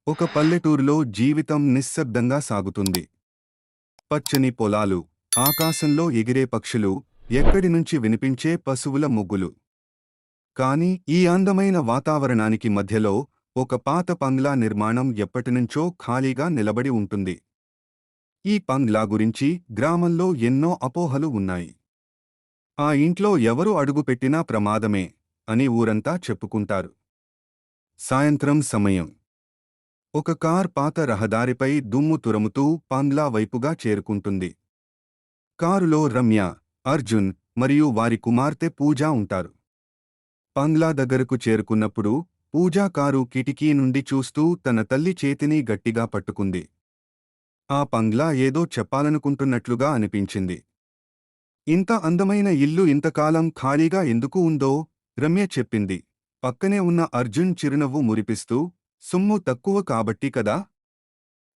ఒక పల్లెటూరులో జీవితం నిశ్శబ్దంగా సాగుతుంది. పచ్చని పొలాలు, ఆకాశంలో ఎగిరే పక్షులు, ఎక్కడి నుంచి వినిపించే పశువుల ముగ్గులు. కాని ఈ అందమైన వాతావరణానికి మధ్యలో ఒక పాత బంగ్లా నిర్మాణం ఎప్పటినుంచో ఖాళీగా నిలబడి ఉంటుంది. ఈ బంగ్లా గురించి గ్రామంలో ఎన్నో అపోహలు ఉన్నాయి. ఆ ఇంట్లో ఎవరు అడుగుపెట్టినా ప్రమాదమే అని ఊరంతా చెప్పుకుంటారు. సాయంత్రం సమయం. ఒక కార్ పాత రహదారిపై దుమ్ము తురముతూ బంగ్లా వైపుగా చేరుకుంటుంది. కారులో రమ్య, అర్జున్ మరియు వారి కుమార్తె పూజా ఉంటారు. బంగ్లా దగ్గరకు చేరుకున్నప్పుడు పూజా కారు కిటికీ నుండి చూస్తూ తన తల్లి చేతిని గట్టిగా పట్టుకుంది. ఆ బంగ్లా ఏదో చెప్పాలనుకుంటున్నట్లుగా అనిపించింది. ఇంత అందమైన ఇల్లు ఇంతకాలం ఖాళీగా ఎందుకు ఉందో రమ్య చెప్పింది. పక్కనే ఉన్న అర్జున్ చిరునవ్వు మురిపిస్తూ, సొమ్ము తక్కువ కాబట్టి కదా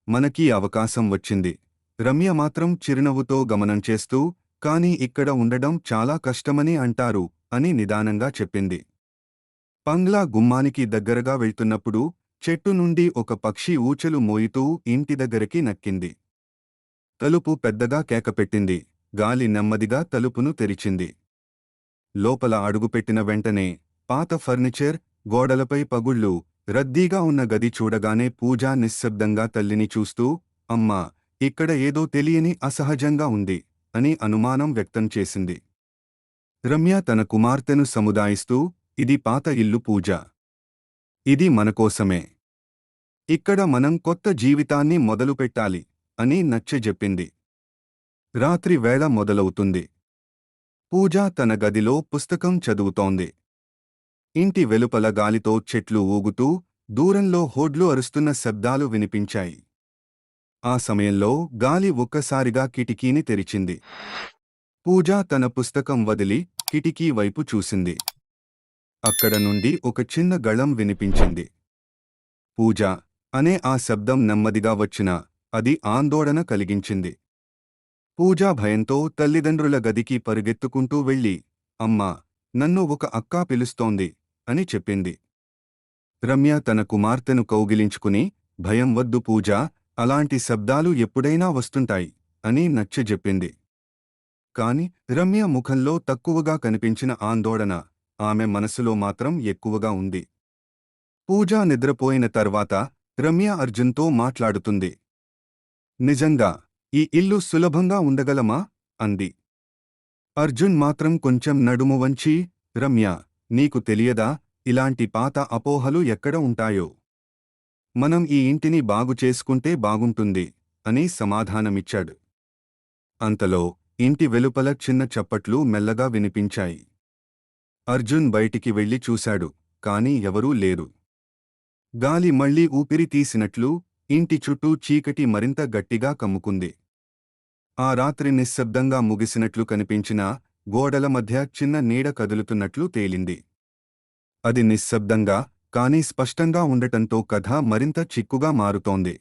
మనకీ అవకాశం వచ్చింది. రమ్య మాత్రం చిరునవ్వుతో గమనం చేస్తూ, కాని ఇక్కడ ఉండడం చాలా కష్టమని అంటారు అని నిదానంగా చెప్పింది. బంగ్లా గుమ్మానికి దగ్గరగా వెళ్తున్నప్పుడు చెట్టు నుండి ఒక పక్షి ఊచలు మోయుతూ ఇంటి దగ్గరికి నక్కింది. తలుపు పెద్దగా కేకపెట్టింది. గాలి నెమ్మదిగా తలుపును తెరిచింది. లోపల అడుగుపెట్టిన వెంటనే పాత ఫర్నిచర్, గోడలపై పగుళ్ళు, రద్దీగా ఉన్న గది చూడగానే పూజ నిశ్శబ్దంగా తల్లిని చూస్తూ, అమ్మా, ఇక్కడ ఏదో తెలియని అసహజంగా ఉంది అని అనుమానం వ్యక్తం చేసింది. రమ్య తన కుమార్తెను సముదాయిస్తూ, ఇది పాత ఇల్లు పూజ. ఇది మనకోసమే. ఇక్కడ మనం కొత్త జీవితాన్ని మొదలుపెట్టాలి అని నచ్చజెప్పింది. రాత్రి వేళ మొదలవుతుంది. పూజ తన గదిలో పుస్తకం చదువుతోంది. ఇంటి వెలుపల గాలితో చెట్లు ఊగుతూ, దూరంలో హోడ్లు అరుస్తున్న శబ్దాలు వినిపించాయి. ఆ సమయంలో గాలి ఒక్కసారిగా కిటికీని తెరిచింది. పూజ తన పుస్తకం వదిలి కిటికీ వైపు చూసింది. అక్కడ నుండి ఒక చిన్న గళం వినిపించింది. పూజ అనే ఆ శబ్దం నెమ్మదిగా వచ్చినా అది ఆందోళన కలిగించింది. పూజ భయంతో తల్లిదండ్రుల గదికి పరుగెత్తుకుంటూ వెళ్ళి, అమ్మా, నన్ను ఒక అక్కా పిలుస్తోంది అని చెప్పింది. రమ్య తన కుమార్తెను కౌగిలించుకుని, భయం వద్దు పూజా, అలాంటి శబ్దాలు ఎప్పుడైనా వస్తుంటాయి అని నచ్చజెప్పింది. కాని రమ్య ముఖంలో తక్కువగా కనిపించిన ఆందోళన ఆమె మనసులో మాత్రం ఎక్కువగా ఉంది. పూజ నిద్రపోయిన తర్వాత రమ్య అర్జున్తో మాట్లాడుతుంది. నిజంగా ఈ ఇల్లు సులభంగా ఉండగలమా అంది. అర్జున్ మాత్రం కొంచెం నడుము వంచి, రమ్య, నీకు తెలియదా, ఇలాంటి పాత అపోహలు ఎక్కడ ఉంటాయో. మనం ఈ ఇంటిని బాగుచేసుకుంటే బాగుంటుంది అని సమాధానమిచ్చాడు. అంతలో ఇంటి వెలుపల చిన్న చప్పట్లు మెల్లగా వినిపించాయి. అర్జున్ బయటికి వెళ్లి చూశాడు, కాని ఎవరూ లేరు. గాలి మళ్లీ ఊపిరి తీసినట్లు ఇంటి చుట్టూ చీకటి మరింత గట్టిగా కమ్ముకుంది. ఆ రాత్రి నిశ్శబ్దంగా ముగిసినట్లు కనిపించినా గోడల మధ్య చిన్న నీడ కదులుతున్నట్లు తేలింది. అది నిశ్శబ్దంగా, కాని స్పష్టంగా ఉండటంతో కథ మరింత చిక్కుగా మారుతోంది.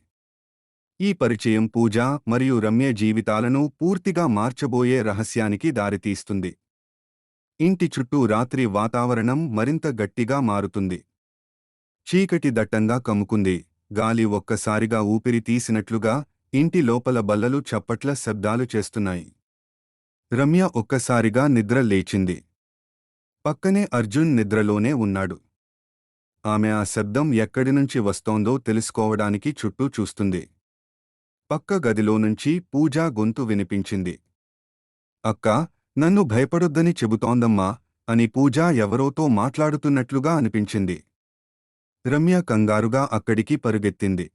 ఈ పరిచయం పూజ మరియు రమ్య జీవితాలను పూర్తిగా మార్చబోయే రహస్యానికి దారితీస్తుంది. ఇంటి చుట్టూ రాత్రి వాతావరణం మరింత గట్టిగా మారుతుంది. చీకటి దట్టంగా కమ్ముకుంది. గాలి ఒక్కసారిగా ఊపిరి తీసినట్లుగా ఇంటి లోపల బల్లలు చప్పట్ల శబ్దాలు చేస్తున్నాయి. రమ్య ఒక్కసారిగా నిద్ర లేచింది. పక్కనే అర్జున్ నిద్రలోనే ఉన్నాడు. ఆమె ఆ శబ్దం ఎక్కడినుంచి వస్తోందో తెలుసుకోవడానికి చుట్టూ చూస్తుంది. పక్క గదిలోనుంచి పూజా గొంతు వినిపించింది. అక్కా, నన్ను భయపడొద్దని చెబుతోందమ్మా అని పూజ ఎవరోతో మాట్లాడుతున్నట్లుగా అనిపించింది. రమ్య కంగారుగా అక్కడికి పరుగెత్తింది.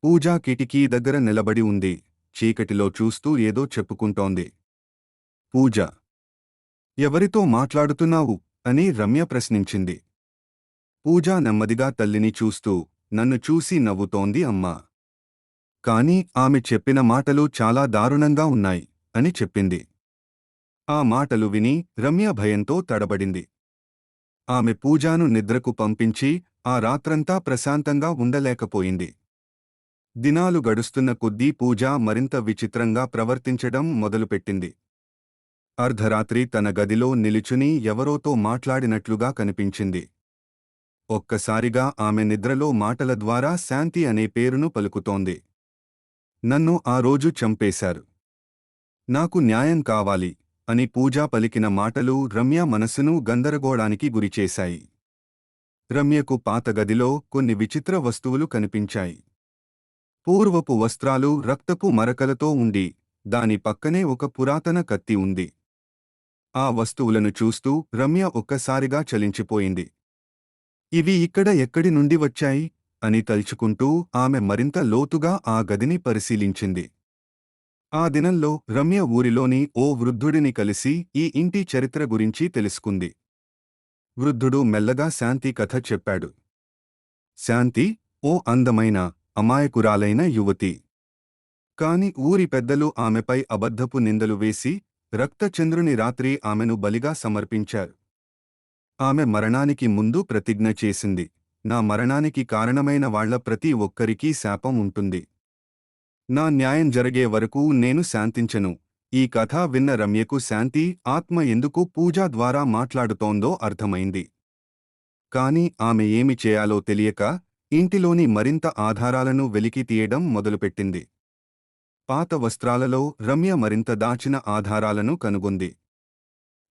పూజ కిటికీ దగ్గర నిలబడి ఉంది. చీకటిలో చూస్తూ ఏదో చెప్పుకుంటోంది. పూజ, ఎవరితో మాట్లాడుతున్నావు అని రమ్య ప్రశ్నించింది. పూజ నెమ్మదిగా తల్లిని చూస్తూ, నన్ను చూసి నవ్వుతోంది అమ్మా. కాని ఆమె చెప్పిన మాటలు చాలా దారుణంగా ఉన్నాయి అని చెప్పింది. ఆ మాటలు విని రమ్య భయంతో తడబడింది. ఆమె పూజాను నిద్రకు పంపించి ఆ రాత్రంతా ప్రశాంతంగా ఉండలేకపోయింది. దినాలు గడుస్తున్న కొద్దీ పూజ మరింత విచిత్రంగా ప్రవర్తించడం మొదలుపెట్టింది. అర్ధరాత్రి తన గదిలో నిలుచుని ఎవరోతో మాట్లాడినట్లుగా కనిపించింది. ఒక్కసారిగా ఆమె నిద్రలో మాటల ద్వారా శాంతి అనే పేరును పలుకుతోంది. నన్ను ఆ రోజు చంపేశారు. నాకు న్యాయం కావాలి అని పూజా పలికిన మాటలు రమ్య మనసును గందరగోళానికి గురిచేశాయి. రమ్యకు పాత గదిలో కొన్ని విచిత్ర వస్తువులు కనిపించాయి. పూర్వపు వస్త్రాలు రక్తపు మరకలతో ఉండి, దాని పక్కనే ఒక పురాతన కత్తి ఉంది. ఆ వస్తువులను చూస్తూ రమ్య ఒక్కసారిగా చలించిపోయింది. ఇవి ఇక్కడ ఎక్కడి నుండి వచ్చాయి అని తలుచుకుంటూ ఆమె మరింత లోతుగా ఆ గదిని పరిశీలించింది. ఆ దినంలో రమ్య ఊరిలోని ఓ వృద్ధుడిని కలిసి ఈ ఇంటి చరిత్ర గురించి తెలుసుకుంది. వృద్ధుడు మెల్లగా శాంతి కథ చెప్పాడు. శాంతి ఓ అందమైన, అమాయకురాలైన యువతి. కాని ఊరి పెద్దలు ఆమెపై అబద్ధపు నిందలు వేసి రక్తచంద్రుని రాత్రి ఆమెను బలిగా సమర్పించారు. ఆమె మరణానికి ముందు ప్రతిజ్ఞ చేసింది, నా మరణానికి కారణమైన వాళ్ల ప్రతి ఒక్కరికీ శాపం ఉంటుంది. నా న్యాయం జరిగే వరకు నేను శాంతించను. ఈ కథ విన్న రమ్యకు శాంతి ఆత్మ ఎందుకు పూజా ద్వారా మాట్లాడుతోందో అర్థమైంది. కాని ఆమె ఏమి చేయాలో తెలియక ఇంటిలోని మరింత ఆధారాలను వెలికి తీయడం మొదలుపెట్టింది. పాత వస్త్రాలలో రమ్య మరింత దాచిన ఆధారాలను కనుగొంది.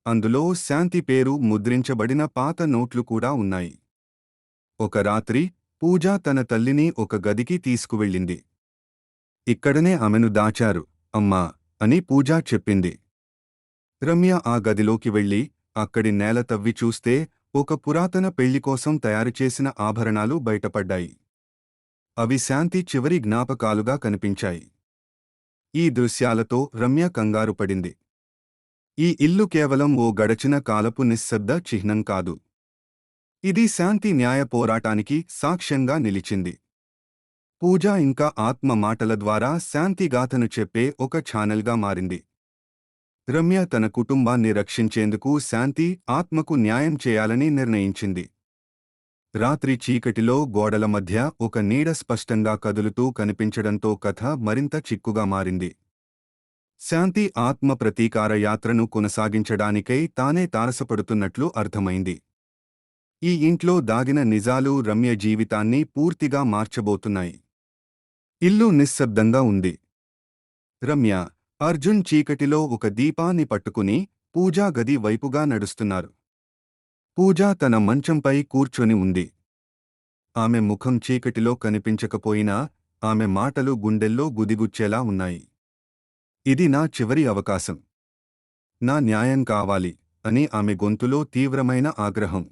అందులో శాంతి పేరు ముద్రించబడిన పాత నోట్లు కూడా ఉన్నాయి. ఒక రాత్రి పూజా తన తల్లిని ఒక గదికి తీసుకువెళ్ళింది. ఇక్కడనే ఆమెను దాచారు, అమ్మా అని పూజా చెప్పింది. రమ్య ఆ గదిలోకి వెళ్ళి అక్కడి నేల తవ్వి చూస్తే ఒక పురాతన పెళ్లికోసం తయారుచేసిన ఆభరణాలు బయటపడ్డాయి. అవి శాంతి చివరి జ్ఞాపకాలుగా కనిపించాయి. ఈ దృశ్యాలతో రమ్య కంగారుపడింది. ఈ ఇల్లు కేవలం ఓ గడచిన కాలపు నిశ్శబ్ద చిహ్నం కాదు. ఇది శాంతి న్యాయ పోరాటానికి సాక్ష్యంగా నిలిచింది. పూజ ఇంకా ఆత్మ మాటల ద్వారా శాంతిగాథను చెప్పే ఒక ఛానల్గా మారింది. రమ్య తన కుటుంబాన్ని రక్షించేందుకు శాంతి ఆత్మకు న్యాయం చేయాలని నిర్ణయించింది. రాత్రి చీకటిలో గోడల మధ్య ఒక నీడ స్పష్టంగా కదులుతూ కనిపించడంతో కథ మరింత చిక్కుగా మారింది. శాంతి ఆత్మ ప్రతీకార యాత్రను కొనసాగించడానికై తానే తారసపడుతున్నట్లు అర్థమైంది. ఈ ఇంట్లో దాగిన నిజాలు రమ్య జీవితాన్ని పూర్తిగా మార్చబోతున్నాయి. ఇల్లు నిశ్శబ్దంగా ఉంది. రమ్య, అర్జున్ చీకటిలో ఒక దీపాన్ని పట్టుకుని పూజా గది వైపుగా నడుస్తున్నారు. పూజ తన మంచంపై కూర్చొని ఉంది. ఆమె ముఖం చీకటిలో కనిపించకపోయినా ఆమె మాటలు గుండెల్లో గుదిగుచ్చేలా ఉన్నాయి. ఇది నా చివరి అవకాశం. నా న్యాయం కావాలి అని ఆమె గొంతులో తీవ్రమైన ఆగ్రహం.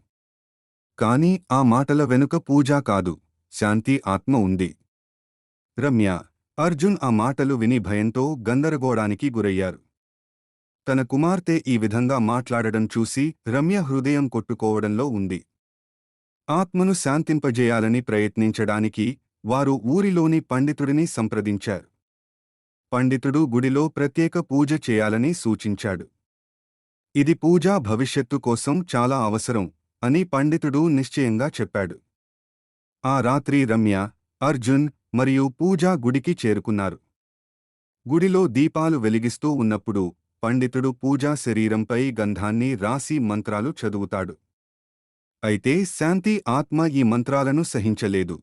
కాని ఆ మాటల వెనుక పూజా కాదు, శాంతి ఆత్మ ఉంది. రమ్య, అర్జున్ ఆ మాటలు విని భయంతో గందరగోళానికి గురయ్యారు. తన కుమార్తె ఈ విధంగా మాట్లాడడం చూసి రమ్య హృదయం కొట్టుకోవడంలో ఉంది. ఆత్మను శాంతింపజేయాలని ప్రయత్నించడానికి వారు ఊరిలోని పండితుడిని సంప్రదించారు. పండితుడు గుడిలో ప్రత్యేక పూజ చేయాలని సూచించాడు. ఇది పూజా భవిష్యత్తు కోసం చాలా అవసరం అని పండితుడు నిశ్చయంగా చెప్పాడు. ఆ రాత్రి రమ్య, అర్జున్ మరియు పూజా గుడికి చేరుకున్నారు. గుడిలో దీపాలు వెలిగిస్తూ ఉన్నప్పుడు పండితుడు పూజా శరీరంపై గంధాన్ని రాసి మంత్రాలు చదువుతాడు. అయితే శాంతి ఆత్మ ఈ మంత్రాలను సహించలేదు.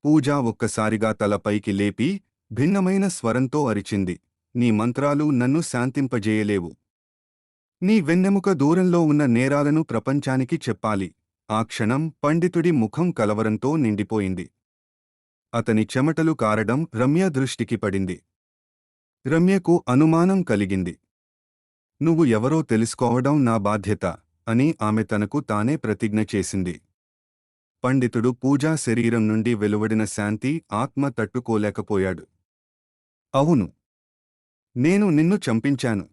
పూజ ఒక్కసారిగా తల పైకి లేపి భిన్నమైన స్వరంతో అరిచింది, నీ మంత్రాలు నన్ను శాంతింపజేయలేవు. నీ వెన్నెముక దూరంలో ఉన్న నేరాలను ప్రపంచానికి చెప్పాలి. ఆ క్షణం పండితుడి ముఖం కలవరంతో నిండిపోయింది. అతని చెమటలు కారడం రమ్య దృష్టికి పడింది. రమ్యకు అనుమానం కలిగింది. నువ్వు ఎవరో తెలుసుకోవడం నా బాధ్యత అని ఆమె తనకు తానే ప్రతిజ్ఞ చేసింది. పండితుడు పూజా శరీరం నుండి వెలువడిన శాంతి ఆత్మ తట్టుకోలేకపోయాడు. అవును, నేను నిన్ను చంపించాను.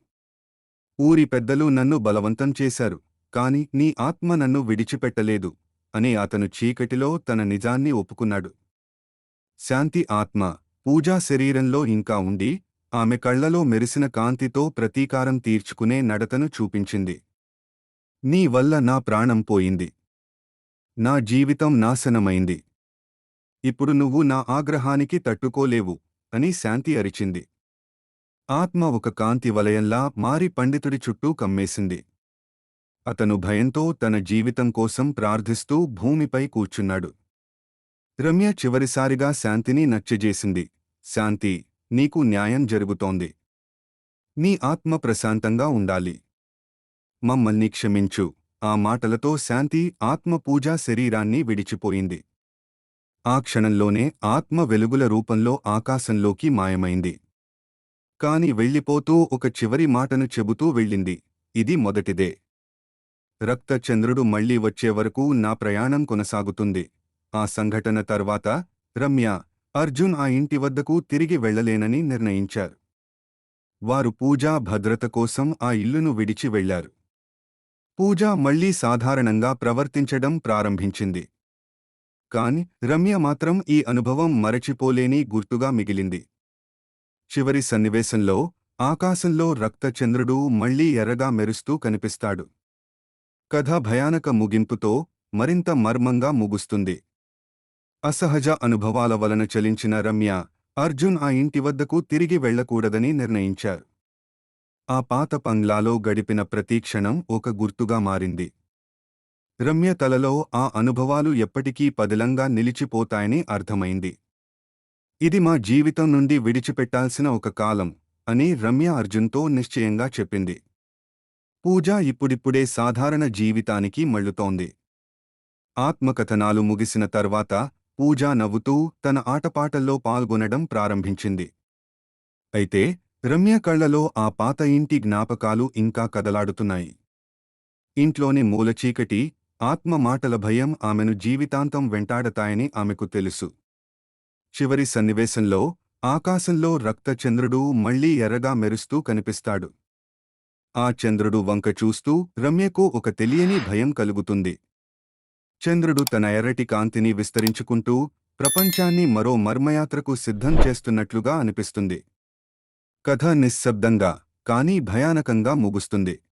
ఊరి పెద్దలు నన్ను బలవంతం చేశారు, కాని నీ ఆత్మ నన్ను విడిచిపెట్టలేదు అని అతను చీకటిలో తన నిజాన్ని ఒప్పుకున్నాడు. శాంతి ఆత్మ పూజా శరీరంలో ఇంకా ఉండి ఆమె కళ్లలో మెరిసిన కాంతితో ప్రతీకారం తీర్చుకునే నడతను చూపించింది. నీ వల్ల నా ప్రాణం పోయింది. నా జీవితం నాశనమైంది. ఇప్పుడు నువ్వు నా ఆగ్రహానికి తట్టుకోలేవు అని శాంతి అరిచింది. ఆత్మ ఒక కాంతి వలయంలా మారి పండితుడి చుట్టూ కమ్మేసింది. అతను భయంతో తన జీవితం కోసం ప్రార్థిస్తూ భూమిపై కూర్చున్నాడు. రమ్య చివరిసారిగా శాంతిని నచ్చజేసింది. శాంతి, నీకు న్యాయం జరుగుతోంది. నీ ఆత్మ ప్రశాంతంగా ఉండాలి. మమ్మల్ని క్షమించు. ఆ మాటలతో శాంతి ఆత్మ పూజా శరీరాన్ని విడిచిపోయింది. ఆ క్షణంలోనే ఆత్మ వెలుగుల రూపంలో ఆకాశంలోకి మాయమైంది. కాని వెళ్ళిపోతూ ఒక చివరి మాటను చెబుతూ వెళ్ళింది. ఇది మొదటిదే. రక్తచంద్రుడు మళ్లీ వచ్చేవరకు నా ప్రయాణం కొనసాగుతుంది. ఆ సంఘటన తర్వాత రమ్య, అర్జున్ ఆ ఇంటి వద్దకు తిరిగి వెళ్లలేనని నిర్ణయించారు. వారు పూజా భద్రత కోసం ఆ ఇల్లును విడిచి వెళ్లారు. పూజ మళ్లీ సాధారణంగా ప్రవర్తించడం ప్రారంభించింది. కాని రమ్య మాత్రం ఈ అనుభవం మరచిపోలేని గుర్తుగా మిగిలింది. చివరి సన్నివేశంలో ఆకాశంలో రక్తచంద్రుడు మళ్లీ ఎర్రగా మెరుస్తూ కనిపిస్తాడు. కథ భయానక ముగింపుతో మరింత మర్మంగా ముగుస్తుంది. అసహజ అనుభవాల వలన చలించిన రమ్య, అర్జున్ ఆ ఇంటి వద్దకు తిరిగి వెళ్లకూడదని నిర్ణయించారు. ఆ పాత బంగ్లాలో గడిపిన ప్రతి క్షణం ఒక గుర్తుగా మారింది. రమ్య తలలో ఆ అనుభవాలు ఎప్పటికీ పదిలంగా నిలిచిపోతాయని అర్థమైంది. ఇది మా జీవితం నుండి విడిచిపెట్టాల్సిన ఒక కాలం అని రమ్య అర్జున్తో నిశ్చయంగా చెప్పింది. పూజ ఇప్పుడిప్పుడే సాధారణ జీవితానికి మళ్లుతోంది. ఆత్మకథనాలు ముగిసిన తర్వాత పూజ నవ్వుతూ తన ఆటపాటల్లో పాల్గొనడం ప్రారంభించింది. అయితే రమ్య కళ్లలో ఆ పాత ఇంటి జ్ఞాపకాలు ఇంకా కదలాడుతున్నాయి. ఇంట్లోని మూలచీకటి, ఆత్మ మాటల భయం ఆమెను జీవితాంతం వెంటాడతాయని ఆమెకు తెలుసు. చివరి సన్నివేశంలో ఆకాశంలో రక్తచంద్రుడు మళ్లీ ఎర్రగా మెరుస్తూ కనిపిస్తాడు. ఆ చంద్రుడు వంక చూస్తూ రమ్యకు ఒక తెలియని భయం కలుగుతుంది. చంద్రుడు తన ఎర్రటి కాంతిని విస్తరించుకుంటూ ప్రపంచాన్ని మరో మర్మయాత్రకు సిద్ధం చేస్తున్నట్లుగా అనిపిస్తుంది. కథ నిశ్శబ్దంగా, కానీ భయానకంగా ముగుస్తుంది.